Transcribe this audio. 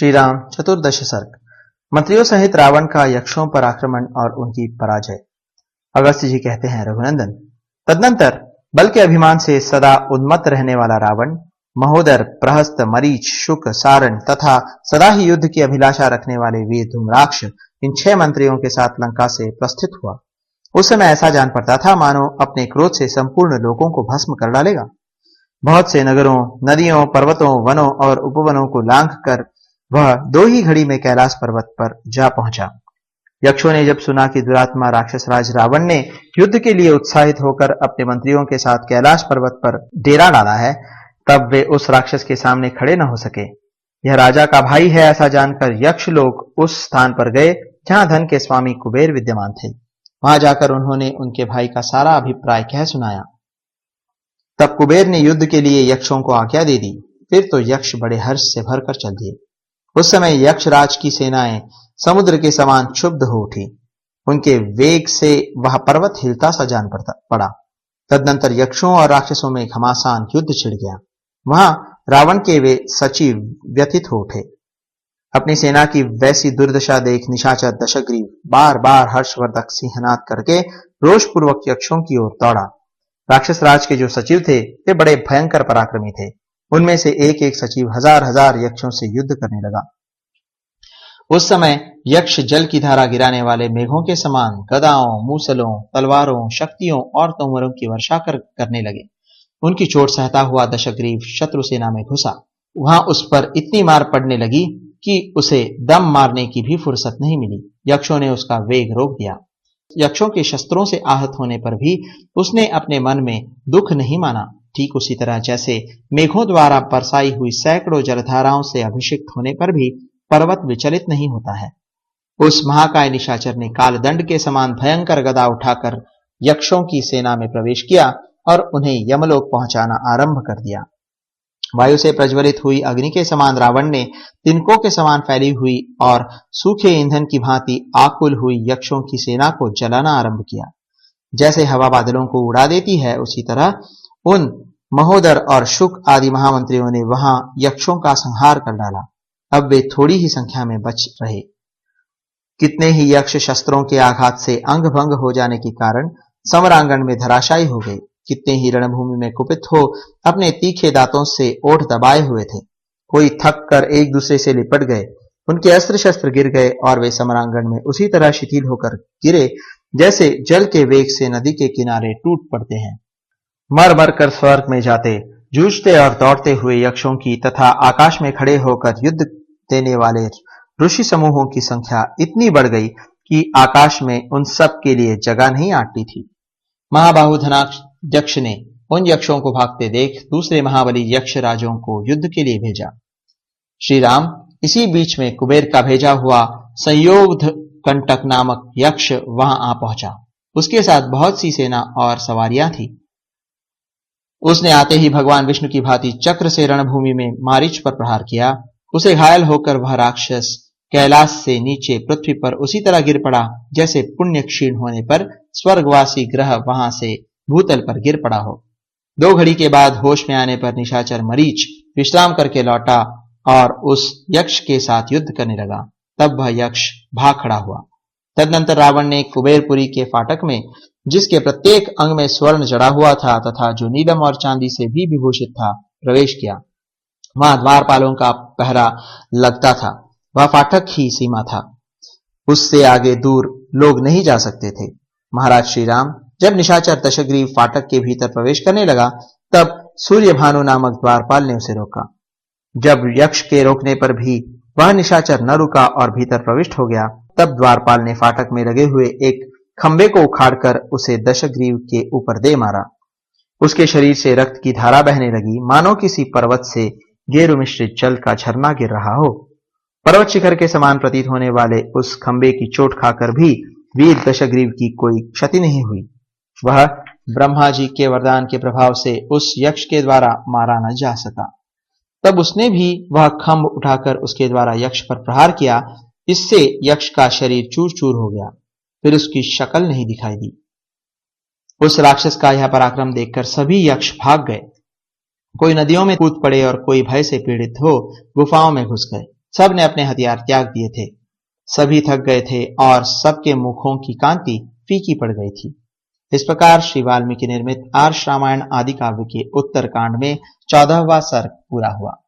श्री राम चतुर्दश सर्ग। मंत्रियों सहित रावण का यक्षों पर आक्रमण और उनकी पराजय। अगस्त्य जी कहते हैं, रघुनंदन, तदनंतर बल के अभिमान से सदा उन्मत्त रहने वाला रावण महोदर, प्रहस्त, मरीच, शुक, सारण तथा सदा ही युद्ध की अभिलाषा रखने वाले वीर धूम्राक्ष इन 6 मंत्रियों के साथ लंका से प्रस्थित हुआ। उस समय ऐसा जान पड़ता था मानो अपने क्रोध से संपूर्ण लोगों को भस्म कर डालेगा। बहुत से नगरों, नदियों, पर्वतों, वनों और उपवनों को लांघ कर वह 2 ही घड़ी में कैलाश पर्वत पर जा पहुंचा। यक्षों ने जब सुना कि दुरात्मा राक्षस राज रावण ने युद्ध के लिए उत्साहित होकर अपने मंत्रियों के साथ कैलाश पर्वत पर डेरा डाला है, तब वे उस राक्षस के सामने खड़े न हो सके। यह राजा का भाई है ऐसा जानकर यक्ष लोग उस स्थान पर गए जहां धन के स्वामी कुबेर विद्यमान थे। वहां जाकर उन्होंने उनके भाई का सारा अभिप्राय कह सुनाया। तब कुबेर ने युद्ध के लिए यक्षों को आज्ञा दे दी। फिर तो यक्ष बड़े हर्ष से भरकर चल दिए। उस समय यक्षराज की सेनाएं समुद्र के समान क्षुब्ध हो उठी। उनके वेग से वह पर्वत हिलता सा जान पड़ा। तदनंतर यक्षों और राक्षसों में घमासान युद्ध छिड़ गया। वहां रावण के वे सचिव व्यथित हो उठे। अपनी सेना की वैसी दुर्दशा देख निशाचर दशग्रीव बार बार हर्षवर्धक सिंहनाद करके रोषपूर्वक यक्षों की ओर दौड़ा। राक्षस राज के जो सचिव थे वे बड़े भयंकर पराक्रमी थे। उनमें से एक एक सचिव हजार हजार यक्षों से युद्ध करने लगा। उस समय यक्ष जल की धारा गिराने वाले मेघों के समान गदाओं, मूसलों, तलवारों, शक्तियों और तोमरों की वर्षा करने लगे। उनकी चोट सहता हुआ दशग्रीव शत्रु सेना में घुसा। वहां उस पर इतनी मार पड़ने लगी कि उसे दम मारने की भी फुर्सत नहीं मिली। यक्षों ने उसका वेग रोक दिया। यक्षों के शस्त्रों से आहत होने पर भी उसने अपने मन में दुख नहीं माना। ठीक उसी तरह जैसे मेघों द्वारा बरसाई हुई सैकड़ों जलधाराओं से अभिषिक्त होने पर भी पर्वत विचलित नहीं होता है। उस महाकाय निशाचर ने कालदंड के समान भयंकर गदा उठाकर यक्षों की सेना में प्रवेश किया और उन्हें यमलोक पहुंचाना आरंभ कर दिया। वायु से प्रज्वलित हुई अग्नि के समान रावण ने तिनकों के समान फैली हुई और सूखे ईंधन की भांति आकुल हुई यक्षों की सेना को जलाना आरंभ किया। जैसे हवा बादलों को उड़ा देती है, उसी तरह उन महोदर और शुक आदि महामंत्रियों ने वहां यक्षों का संहार कर डाला। अब वे थोड़ी ही संख्या में बच रहे। कितने ही यक्ष शस्त्रों के आघात से अंग भंग हो जाने के कारण समरांगण में धराशायी हो गए। कितने ही रणभूमि में कुपित हो अपने तीखे दांतों से ओठ दबाए हुए थे। कोई थक कर एक दूसरे से लिपट गए। उनके अस्त्र शस्त्र गिर गए और वे समरांगण में उसी तरह शिथिल होकर गिरे जैसे जल के वेग से नदी के किनारे टूट पड़ते हैं। मर मर कर स्वर्ग में जाते, जूझते और दौड़ते हुए यक्षों की तथा आकाश में खड़े होकर युद्ध देने वाले ऋषि समूहों की संख्या इतनी बढ़ गई कि आकाश में उन सब के लिए जगह नहीं आती थी। महाबाहु धनाध्यक्ष ने उन यक्षों को भागते देख दूसरे महाबली यक्ष राजों को युद्ध के लिए भेजा। श्री राम इसी बीच में कुबेर का भेजा हुआ संयोगध कंटक नामक यक्ष वहां आ पहुंचा। उसके साथ बहुत सी सेना और सवारियां थी। उसने आते ही भगवान विष्णु की भांति चक्र से रणभूमि में मारीच पर प्रहार किया। उसे घायल होकर वह राक्षस कैलाश से नीचे पृथ्वी पर उसी तरह गिर पड़ा जैसे पुण्य क्षीण होने पर स्वर्गवासी ग्रह वहां से भूतल पर गिर पड़ा हो। 2 घड़ी के बाद होश में आने पर निशाचर मरीच विश्राम करके लौटा और उस यक्ष के साथ युद्ध करने लगा। तब वह यक्ष भाग खड़ा हुआ। तदनंतर रावण ने कुबेरपुरी के फाटक में, जिसके प्रत्येक अंग में स्वर्ण जड़ा हुआ था तथा जो नीलम और चांदी से भी विभूषित था, प्रवेश किया। वहां द्वारपालों का पहरा लगता था। वह फाटक ही सीमा था। उससे आगे दूर लोग नहीं जा सकते थे। महाराज श्री राम, जब निशाचर दशग्रीव फाटक के भीतर प्रवेश करने लगा, तब सूर्यभानु नामक द्वारपाल ने उसे रोका। जब यक्ष के रोकने पर भी वह निशाचर न रुका और भीतर प्रविष्ट हो गया, तब द्वारपाल ने फाटक में लगे हुए एक खंबे को उखाड़कर उसे दशग्रीव के ऊपर दे मारा। उसके शरीर से रक्त की धारा बहने लगी, मानो किसी पर्वत से गेरु मिश्रित जल का झरना गिर रहा हो। पर्वत शिखर के समान प्रतीत होने वाले उस खंबे की चोट खाकर भी वीर दशग्रीव की कोई क्षति नहीं हुई। वह ब्रह्मा जी के वरदान के प्रभाव से उस यक्ष के द्वारा मारा न जा सका। तब उसने भी वह खंभ उठाकर उसके द्वारा यक्ष पर प्रहार किया। इससे यक्ष का शरीर चूर चूर हो गया। फिर उसकी शक्ल नहीं दिखाई दी। उस राक्षस का यह पराक्रम देखकर सभी यक्ष भाग गए। कोई नदियों में कूद पड़े और कोई भय से पीड़ित हो गुफाओं में घुस गए। सब ने अपने हथियार त्याग दिए थे। सभी थक गए थे और सबके मुखों की कांति फीकी पड़ गई थी। इस प्रकार श्री वाल्मीकि निर्मित आर्ष रामायण आदि काव्य के उत्तरकांड में 14वां सर्ग पूरा हुआ।